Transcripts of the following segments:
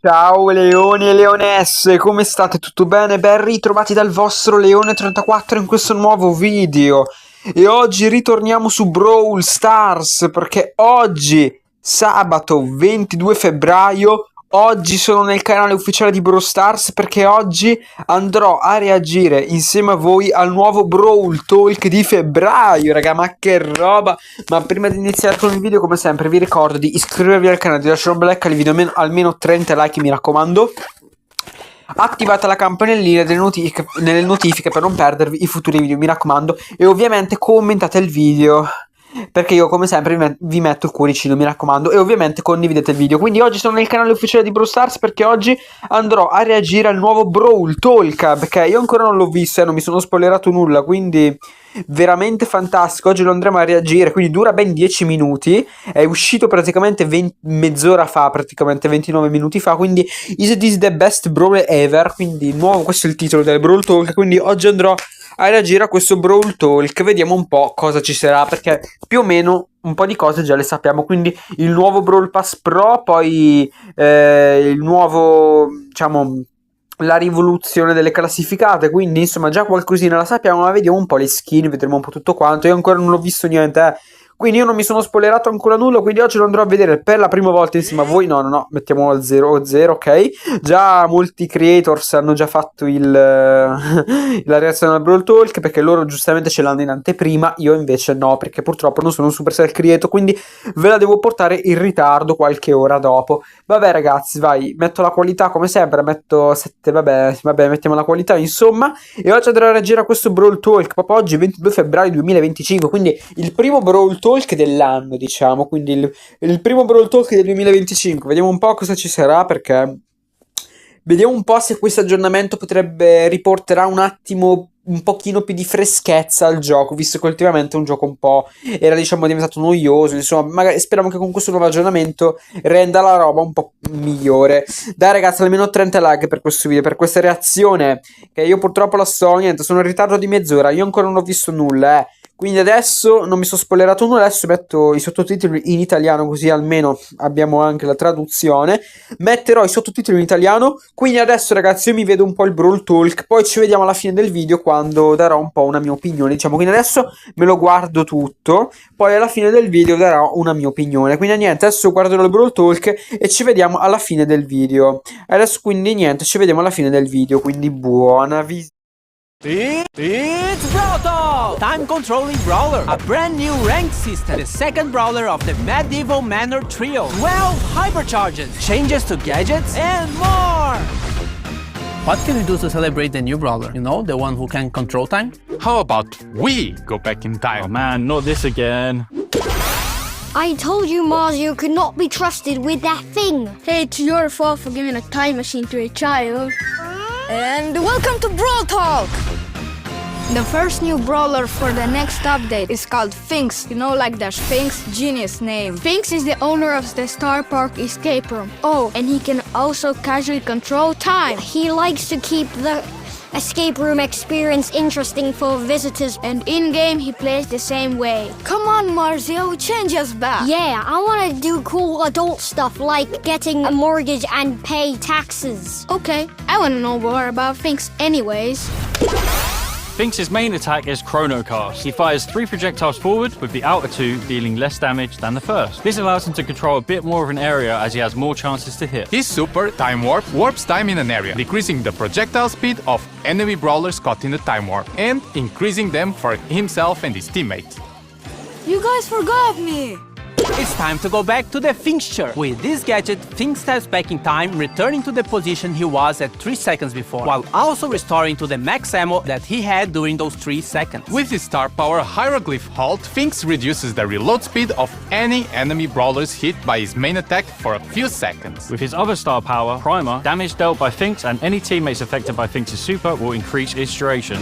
Ciao leoni e leonesse, come state? Tutto bene? Ben ritrovati dal vostro Leone34 in questo nuovo video. E oggi ritorniamo su Brawl Stars perché oggi, sabato 22 febbraio, oggi sono nel canale ufficiale di Brawl Stars perché oggi andrò a reagire insieme a voi al nuovo Brawl Talk di febbraio, raga, ma che roba! Ma prima di iniziare con il video, come sempre, vi ricordo di iscrivervi al canale, di lasciare un bel like al video, almeno 30 like, mi raccomando. Attivate la campanellina nelle notifiche per non perdervi i futuri video, mi raccomando. E ovviamente commentate il video, perché io come sempre vi metto il cuoricino, mi raccomando. E ovviamente condividete il video. Quindi oggi sono nel canale ufficiale di Brawl Stars perché oggi andrò a reagire al nuovo Brawl Talk, perché io ancora non l'ho visto e non mi sono spoilerato nulla, quindi veramente fantastico. Oggi lo andremo a reagire, quindi dura ben 10 minuti. È uscito praticamente mezz'ora fa, praticamente 29 minuti fa. Quindi is this the best brawl ever? Quindi nuovo, questo è il titolo del Brawl Talk. Quindi oggi andrò a reagire a questo Brawl Talk. Vediamo un po' cosa ci sarà, perché più o meno un po' di cose già le sappiamo. Quindi il nuovo Brawl Pass Pro, poi il nuovo, diciamo, la rivoluzione delle classificate, quindi insomma già qualcosina la sappiamo, ma vediamo un po' le skin, vedremo un po' tutto quanto. Io ancora non ho visto niente, quindi io non mi sono spoilerato ancora nulla, quindi oggi lo andrò a vedere per la prima volta insieme a voi. No, mettiamolo al 0, ok. Già molti creators hanno già fatto la reazione al Brawl Talk, perché loro giustamente ce l'hanno in anteprima, io invece no, perché purtroppo non sono un Supercell creator, quindi ve la devo portare in ritardo qualche ora dopo. Vabbè ragazzi, vai, metto la qualità come sempre, metto 7, vabbè, mettiamo la qualità insomma. E oggi andrò a reagire a questo Brawl Talk, proprio oggi 22 febbraio 2025, quindi il primo Brawl Talk dell'anno, diciamo, quindi il primo Brawl Talk del 2025. Vediamo un po' cosa ci sarà, perché vediamo un po' se questo aggiornamento riporterà un attimo un pochino più di freschezza al gioco, visto che ultimamente un gioco un po' era, diciamo, diventato noioso. Insomma, magari speriamo che con questo nuovo aggiornamento renda la roba un po' migliore. Dai ragazzi, almeno 30 like per questo video, per questa reazione, che io purtroppo la sto, niente, sono in ritardo di mezz'ora, io ancora non ho visto nulla, Quindi adesso non mi sono spoilerato nulla, adesso metto i sottotitoli in italiano, così almeno abbiamo anche la traduzione. Metterò i sottotitoli in italiano, quindi adesso ragazzi io mi vedo un po' il Brawl Talk, poi ci vediamo alla fine del video quando darò un po' una mia opinione, diciamo. Quindi adesso me lo guardo tutto, poi alla fine del video darò una mia opinione. Quindi niente, adesso guarderò il Brawl Talk e ci vediamo alla fine del video. Adesso quindi niente, ci vediamo alla fine del video, quindi buona visione. It's Brawl Talk! Time Controlling Brawler, a brand new ranked system, the second brawler of the medieval manor trio, 12 hypercharges, changes to gadgets, and more! What can we do to celebrate the new brawler? You know, the one who can control time? How about we go back in time? Oh man, not this again. I told you Mario could not be trusted with that thing. Hey, it's your fault for giving a time machine to a child. And welcome to Brawl Talk! The first new brawler for the next update is called Finks. You know, like the Sphinx, genius name. Finks is the owner of the Star Park escape room. Oh, and he can also casually control time. He likes to keep the escape room experience interesting for visitors. And in-game, he plays the same way. Come on, Marzio, change us back. Yeah, I want to do cool adult stuff like getting a mortgage and pay taxes. Okay, I want to know more about Finks anyways. Finks' main attack is Chrono Cast. He fires 3 projectiles forward, with the outer 2 dealing less damage than the first. This allows him to control a bit more of an area as he has more chances to hit. His super Time Warp warps time in an area, decreasing the projectile speed of enemy brawlers caught in the Time Warp, and increasing them for himself and his teammates. You guys forgot me. It's time to go back to the Finksture. With this gadget, Finks steps back in time, returning to the position he was at 3 seconds before, while also restoring to the max ammo that he had during those 3 seconds. With his star power Hieroglyph Halt, Finks reduces the reload speed of any enemy brawlers hit by his main attack for a few seconds. With his other star power, Primer, damage dealt by Finks and any teammates affected by Finks' super will increase its duration.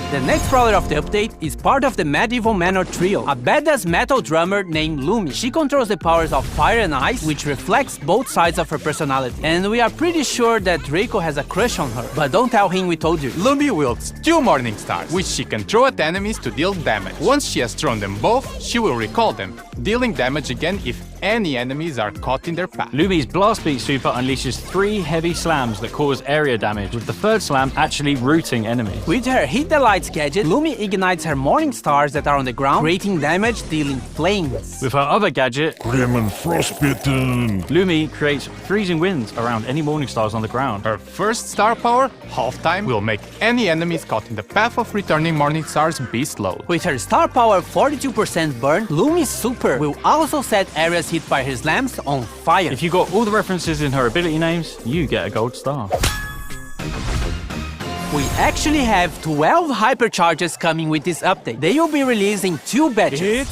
The next brawler of the update is part of the medieval manor trio, a badass metal drummer named Lumi. She controls the powers of fire and ice, which reflects both sides of her personality. And we are pretty sure that Draco has a crush on her, but don't tell him we told you. Lumi wields 2 Morning Stars, which she can throw at enemies to deal damage. Once she has thrown them both, she will recall them, dealing damage again if any enemies are caught in their path. Lumi's Blast Beat super unleashes 3 heavy slams that cause area damage, with the 3rd slam actually rooting enemies. With her Hit the Lights gadget, Lumi ignites her morning stars that are on the ground, creating damage, dealing flames. With her other gadget, Grim and frostbitten. Lumi creates freezing winds around any morning stars on the ground. Her first star power, Half Time, will make any enemies caught in the path of returning morning stars be slowed. With her star power 42% burn, Lumi's super will also set areas hit by her slams on fire. If you got all the references in her ability names, you get a gold star. We actually have 12 hypercharges coming with this update. They will be releasing 2 batches.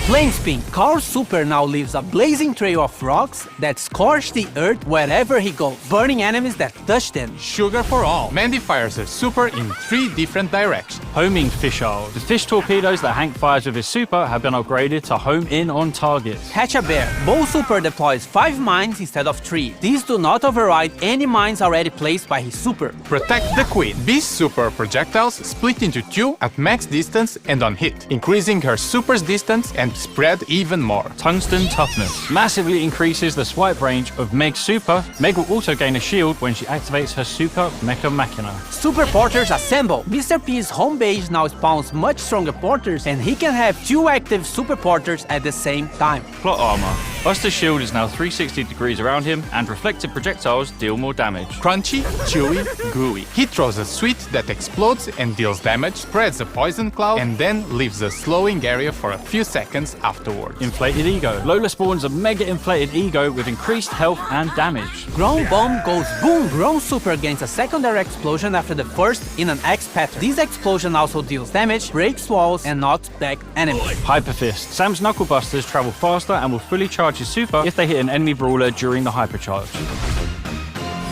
Flame Spin. Carl's super now leaves a blazing trail of rocks that scorch the earth wherever he goes, burning enemies that touch them. Sugar for all. Mandy fires her super in 3 different directions. Homing Fisheye. The fish torpedoes that Hank fires with his super have been upgraded to home in on targets. Hatch a Bear. Bo super deploys 5 mines instead of 3. These do not override any mines already placed by his super. Protect the Queen. Beast's super projectiles split into 2 at max distance and on hit, increasing her super's distance and spread even more. Tungsten Toughness massively increases the swipe range of Meg's super. Meg will also gain a shield when she activates her super Mecha Machina. Super Porters Assemble. Mr. P's home base now spawns much stronger porters, and he can have 2 active super porters at the same time. Plot armor. Buster's shield is now 360 degrees around him, and reflected projectiles deal more damage. Crunchy, chewy, gooey. He throws a sweet that explodes and deals damage, spreads a poison cloud, and then leaves a slowing area for a few seconds afterwards. Inflated Ego. Lola spawns a mega inflated ego with increased health and damage. Grown Bomb goes boom! Grown super gains a secondary explosion after the first in an X pattern. This explosion also deals damage, breaks walls, and knocks back enemies. Hyper Fist. Sam's Knuckle Busters travel faster and will fully charge his super if they hit an enemy brawler during the hypercharge.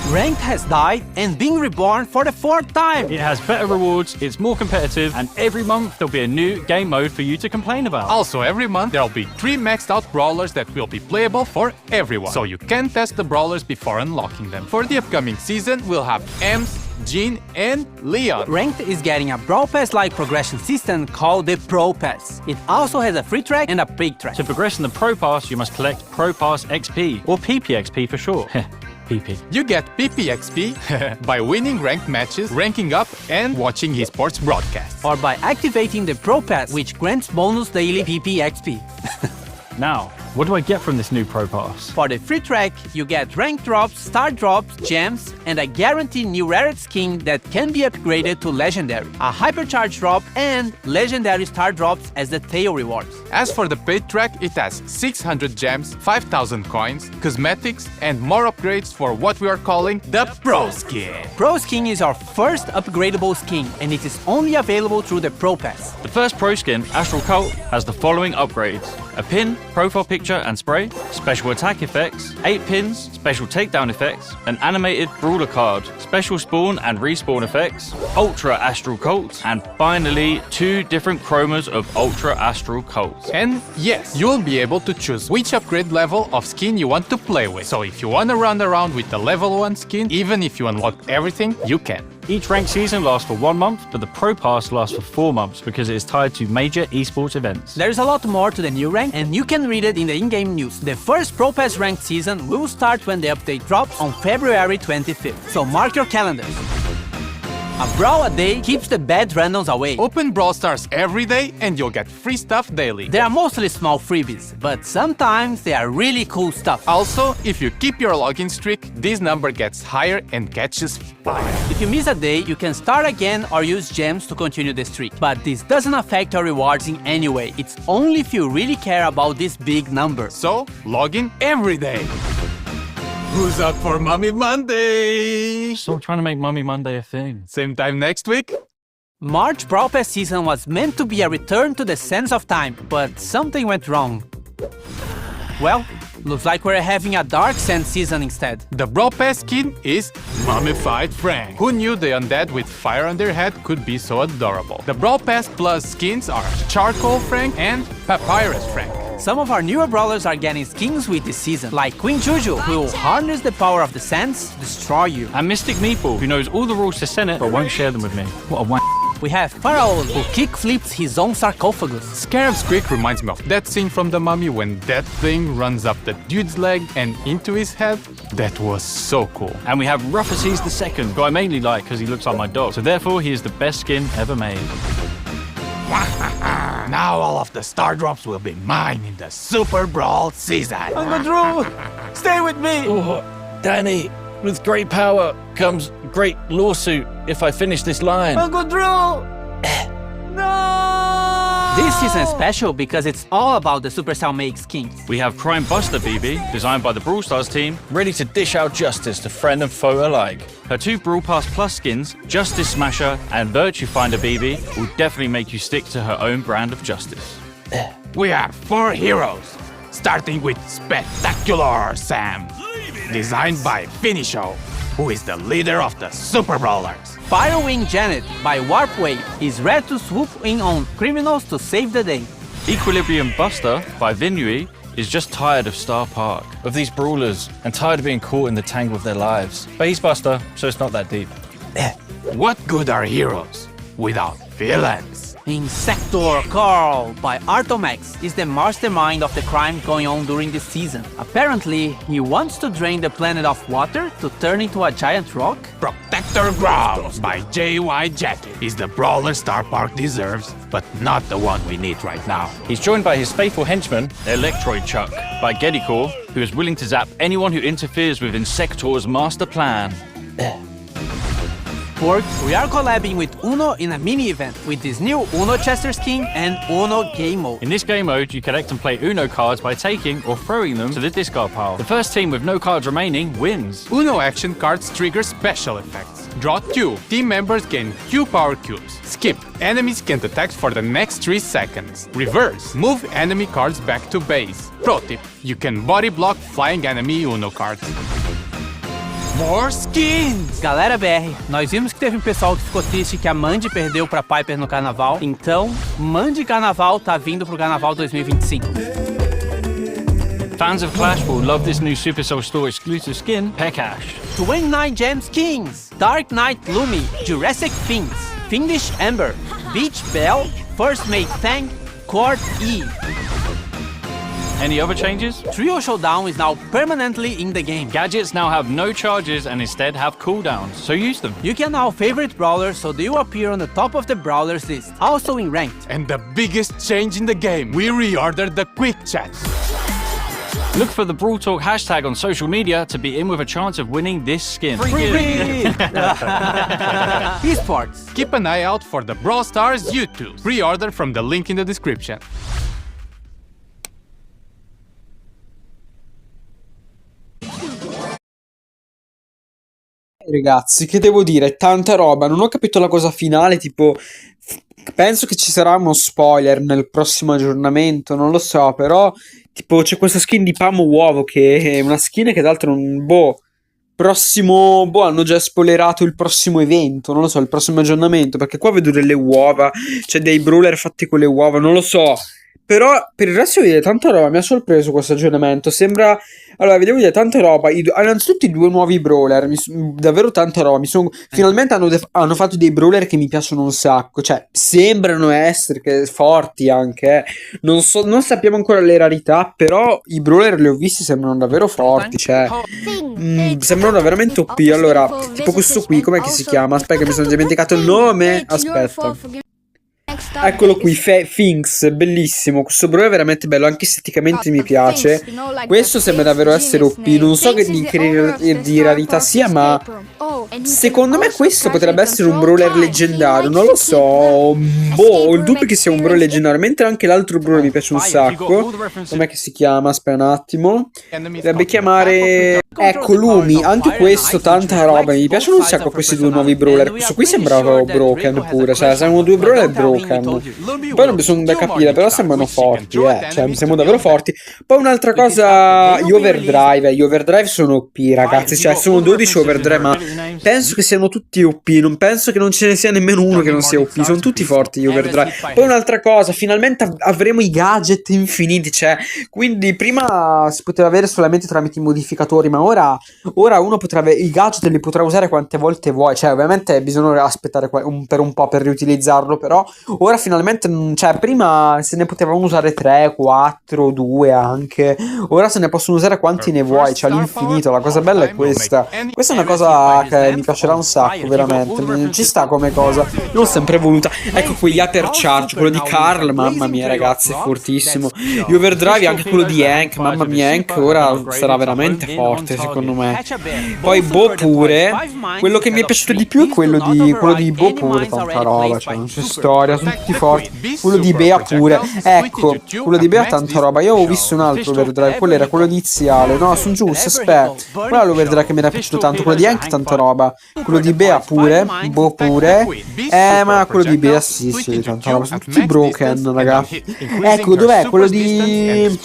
Ranked has died and been reborn for the 4th time. It has better rewards, it's more competitive, and every month there'll be a new game mode for you to complain about. Also, every month there'll be 3 maxed out brawlers that will be playable for everyone, so you can test the brawlers before unlocking them. For the upcoming season, we'll have Ems, Jean, and Leon. Ranked is getting a Brawl Pass-like progression system called the Pro Pass. It also has a free track and a big track. To progress in the Pro Pass, you must collect Pro Pass XP, or PPXP for short. PP. You get PPXP by winning ranked matches, ranking up, and watching esports broadcasts. Or by activating the Pro Pass, which grants bonus daily PPXP. Now, what do I get from this new Pro Pass? For the free track, you get rank drops, star drops, gems, and a guaranteed new rarity skin that can be upgraded to legendary, a hypercharge drop, and legendary star drops as the tail rewards. As for the paid track, it has 600 gems, 5,000 coins, cosmetics, and more upgrades for what we are calling the Pro Skin. Pro Skin is our first upgradable skin, and it is only available through the Pro Pass. The first Pro Skin, Astral Cult, has the following upgrades: a pin, profile picture and spray, special attack effects, 8 pins, special takedown effects, an animated brawler card, special spawn and respawn effects, Ultra Astral Cult, and finally 2 different chromas of Ultra Astral Cult. And yes, you'll be able to choose which upgrade level of skin you want to play with. So if you want to run around with the level 1 skin, even if you unlock everything, you can. Each ranked season lasts for 1 month, but the Pro Pass lasts for 4 months because it is tied to major esports events. There's a lot more to the new rank, and you can read it in the in-game news. The first Pro Pass ranked season will start when the update drops on February 25th, so mark your calendars. A brawl a day keeps the bad randoms away. Open Brawl Stars every day and you'll get free stuff daily. They are mostly small freebies, but sometimes they are really cool stuff. Also, if you keep your login streak, this number gets higher and catches fire. If you miss a day, you can start again or use gems to continue the streak. But this doesn't affect your rewards in any way. It's only if you really care about this big number. So, log in every day. Who's up for Mummy Monday? Stop trying to make Mummy Monday a thing. Same time next week? March Brawl Pass season was meant to be a return to the sense of time, but something went wrong. Well, looks like we're having a Dark Sense season instead. The Brawl Pass skin is Mummified Frank. Who knew the undead with fire on their head could be so adorable? The Brawl Pass Plus skins are Charcoal Frank and Papyrus Frank. Some of our newer brawlers are getting skins with this season, like Queen Juju, who will harness the power of the sands to destroy you. And Mystic Meatball, who knows all the rules to Senate but won't share them with me. What a wank. we have Pharaoh, who kickflips his own sarcophagus. Scarab's Squeak reminds me of that scene from The Mummy when that thing runs up the dude's leg and into his head. That was so cool. And we have Ruffuses II, who I mainly like because he looks like my dog. So therefore, he is the best skin ever made. Now all of the star drops will be mine in the Super Brawl season. Uncle Drew, stay with me. Oh, Danny, with great power comes great lawsuit if I finish this line. Uncle Drew. No. This season is special because it's all about the Supercell make skins. We have Crime Buster BB, designed by the Brawl Stars team, ready to dish out justice to friend and foe alike. Her 2 Brawl Pass Plus skins, Justice Smasher and Virtue Finder BB, will definitely make you stick to her own brand of justice. We have 4 heroes, starting with Spectacular Sam, designed by Finisho, who is the leader of the Super Brawlers. Firewing Janet by Warpwave is ready to swoop in on criminals to save the day. Equilibrium Buster by Venue is just tired of Star Park, of these brawlers, and tired of being caught in the tangle of their lives. But he's Buster, so it's not that deep. What good are heroes without villains? Insector Carl by Artomax is the mastermind of the crime going on during this season. Apparently, he wants to drain the planet of water to turn into a giant rock. Protector Growl by JY Jetty is the brawler Star Park deserves, but not the one we need right now. He's joined by his faithful henchman, Electroid Chuck, by Geddycore, who is willing to zap anyone who interferes with Insector's master plan. Fourth, we are collabing with Uno in a mini-event with this new Uno Chester skin and Uno game mode. In this game mode, you collect and play Uno cards by taking or throwing them to the discard pile. The first team with no cards remaining wins. Uno action cards trigger special effects. Draw 2. Team members gain Q power cubes. Skip. Enemies can't attack for the next 3 seconds. Reverse. Move enemy cards back to base. Pro tip. You can body block flying enemy Uno cards. More skins! Galera BR, nós vimos que teve um pessoal que ficou triste que a Mandy perdeu pra Piper no carnaval, então Mandy Carnaval tá vindo pro Carnaval 2025. Fans of Clash will love this new Supercell Store exclusive skin, Pekash. 29 gem skins: Dark Knight Lumi, Jurassic Things, Fiendish Ember, Beach Bell, First Mate Tank, Court E. Any other changes? Trio Showdown is now permanently in the game. Gadgets now have no charges and instead have cooldowns, so use them. You can now favorite brawlers so they will appear on the top of the brawlers list, also in ranked. And the biggest change in the game, we reordered the quick chat. Look for the Brawl Talk hashtag on social media to be in with a chance of winning this skin. Free! Esports. Keep an eye out for the Brawl Stars YouTube. Pre-order from the link in the description. Ragazzi, che devo dire? Tanta roba. Non ho capito la cosa finale, tipo penso che ci sarà uno spoiler nel prossimo aggiornamento, non lo so, però tipo c'è questa skin di Pam Uovo che è una skin che tra l'altro hanno già spoilerato il prossimo evento, non lo so, il prossimo aggiornamento, perché qua vedo delle uova, c'è dei brawler fatti con le uova, non lo so. Però per il resto vedo tanta roba, mi ha sorpreso questo aggiornamento, sembra... Allora, vedevo dire tanta roba, innanzitutto i 2 nuovi brawler, davvero tanta roba, finalmente hanno fatto dei brawler che mi piacciono un sacco, cioè sembrano essere forti anche, non sappiamo ancora le rarità, però i brawler li ho visti, sembrano davvero forti, cioè sembrano veramente OP. Allora, tipo questo qui, com'è che si chiama? Aspetta che mi sono dimenticato il nome, aspetta. Eccolo qui, Finks, bellissimo. Questo bro è veramente bello, anche esteticamente mi piace. Questo sembra davvero essere OP. Non so che di rarità sia, ma secondo me questo potrebbe essere un brawler leggendario. Non lo so. Boh, ho il dubbio che sia un brawler leggendario. Mentre anche l'altro brawler mi piace un sacco. Com'è che si chiama? Aspetta un attimo. Dovrebbe chiamare... Ecco, Lumi. Anche questo, tanta roba. Mi piacciono un sacco questi 2 nuovi brawler. Questo qui sembrava broken pure. Cioè, sembrano 2 brawler broken. Poi non bisogna da capire, però sembrano forti, cioè mi sembrano davvero forti. Poi un'altra cosa, gli overdrive sono OP, ragazzi, cioè sono 12 overdrive, ma penso che siano tutti OP, non penso che non ce ne sia nemmeno uno che non sia OP, sono tutti forti gli overdrive. Poi un'altra cosa, finalmente avremo i gadget infiniti, cioè, quindi prima si poteva avere solamente tramite i modificatori, ma ora uno potrebbe, i gadget li potrà usare quante volte vuoi, cioè ovviamente bisogna aspettare per un po' per riutilizzarlo, però ora finalmente, cioè prima se ne potevano usare 3, 4, 2 anche, ora se ne possono usare quanti ne vuoi, cioè all'infinito. La cosa bella è questa è una cosa che mi piacerà un sacco, veramente, ci sta come cosa, l'ho sempre voluta. Ecco qui gli hypercharge, quello di Carl, mamma mia ragazzi, è fortissimo. Gli overdrive, anche quello di Hank, mamma mia, Hank ora sarà veramente forte secondo me. Poi Bo pure, quello che mi è piaciuto di più è quello di Bo pure, tanta roba, cioè non c'è storia, sono tutti forti. Quello di Bea pure, ecco, quello di Bea tanta roba. Io avevo visto un altro overdrive, quello era quello iniziale, no, sono giusto, aspetta, quello è l'overdrive che mi era piaciuto tanto, quello di Hank tanta roba, quello di Bea pure, Bo pure, ma quello di Bea sì, tanta roba, sono tutti broken, raga. Ecco, dov'è quello di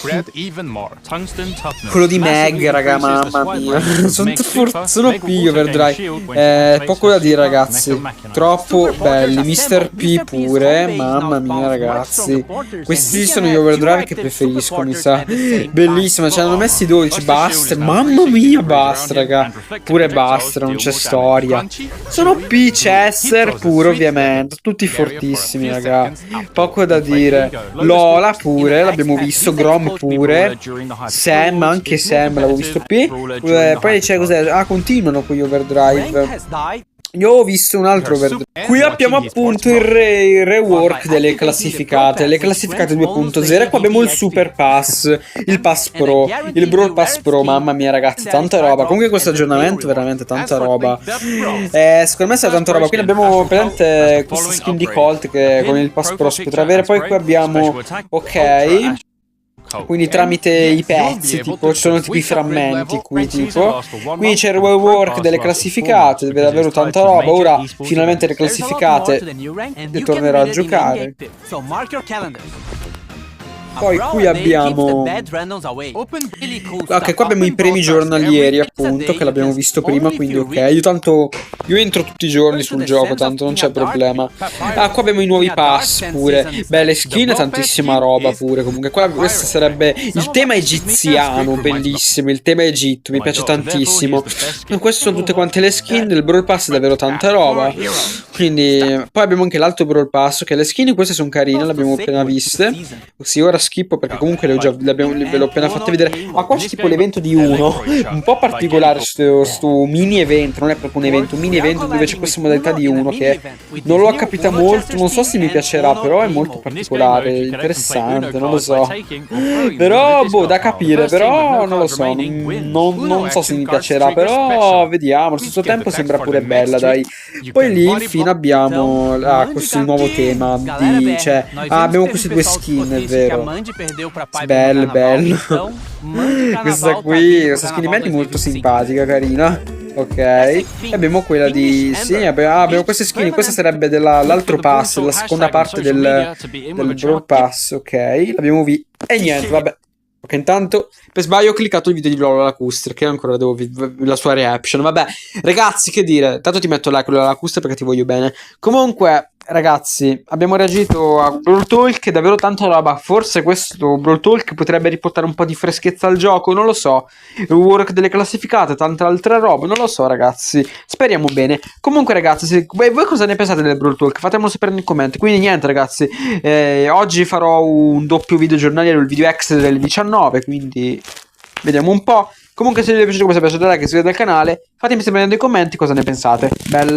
Meg, raga, mamma mia, sono qui overdrive, poco da dire ragazzi, troppo belli. Mr. P pure, mamma mia ragazzi, questi sono gli overdrive che preferisco, mi sa. Bellissimo, ci hanno messi 12, basta, mamma mia, basta raga, pure basta, non c'è storia. Sono P, Chester pure ovviamente, tutti fortissimi raga, poco da dire. Lola pure, l'abbiamo visto, Grom pure, Sam, anche Sam l'avevo visto P, poi c'è cos'è, continuano con gli overdrive. Io ho visto un altro overdrive. Qui abbiamo appunto il rework delle classificate, le classificate 2.0, e qua abbiamo il Super Pass, il Pass Pro, il Brawl Pass Pro, mamma mia ragazzi, tanta roba. Comunque questo aggiornamento veramente tanta roba, secondo me sarà tanta roba. Quindi abbiamo presente questa skin di Colt che con il Pass Pro si potrà avere. Poi qui abbiamo, ok, quindi tramite i pezzi, tipo ci sono tipo i frammenti qui, tipo qui c'è il rework delle classificate, deve davvero tanta roba. Ora finalmente le classificate e tornerò a giocare. Poi qui abbiamo, ok, qua abbiamo i premi giornalieri appunto, che l'abbiamo visto prima, quindi ok, io entro tutti i giorni sul gioco, tanto non c'è problema. Qua abbiamo i nuovi pass pure, belle skin, tantissima roba pure. Comunque qua questo sarebbe il tema egiziano, bellissimo, il tema Egitto, mi piace tantissimo. Queste sono tutte quante le skin del Brawl Pass, è davvero tanta roba. Quindi poi abbiamo anche l'altro Brawl Pass, che le skin queste sono carine, le abbiamo appena viste. Sì, ora schippo perché comunque ve l'ho appena fatte vedere. Qua c'è tipo l'evento di uno, un po' particolare sto mini evento, non è proprio un evento, un mini evento dove c'è questa modalità di uno che non l'ho capita molto, non so se mi piacerà, però è molto particolare, interessante, non lo so. Però boh, da capire, però non lo so, non so se mi piacerà, però vediamo. Allo stesso tempo sembra pure bella, dai. Poi lì infine abbiamo questo nuovo tema di, cioè, abbiamo queste due skin, è vero. Bello. Questa skin di Mandy molto simpatica, carina. Ok, e abbiamo quella di, sì, abbiamo queste skin. Questa sarebbe dell'altro pass, la seconda parte del Brawl Pass. Ok, l'abbiamo visto. E niente, vabbè. Ok, intanto per sbaglio ho cliccato il video di Lola Lacuster, che ancora devo la sua reaction. Vabbè, ragazzi, che dire, tanto ti metto like Lola Lacuster perché ti voglio bene. Comunque, ragazzi, abbiamo reagito a Brawl Talk, davvero tanta roba. Forse questo Brawl Talk potrebbe riportare un po' di freschezza al gioco, non lo so. Il work delle classificate, tanta altra roba, non lo so ragazzi, speriamo bene. Comunque ragazzi, voi cosa ne pensate del Brawl Talk? Fatemelo sapere nei commenti. Quindi niente ragazzi, oggi farò un doppio video giornaliero, il video extra delle 19, quindi vediamo un po'. Comunque se vi è piaciuto, come sempre, lasciate like, iscrivetevi al canale, fatemi sapere nei commenti cosa ne pensate. Bella.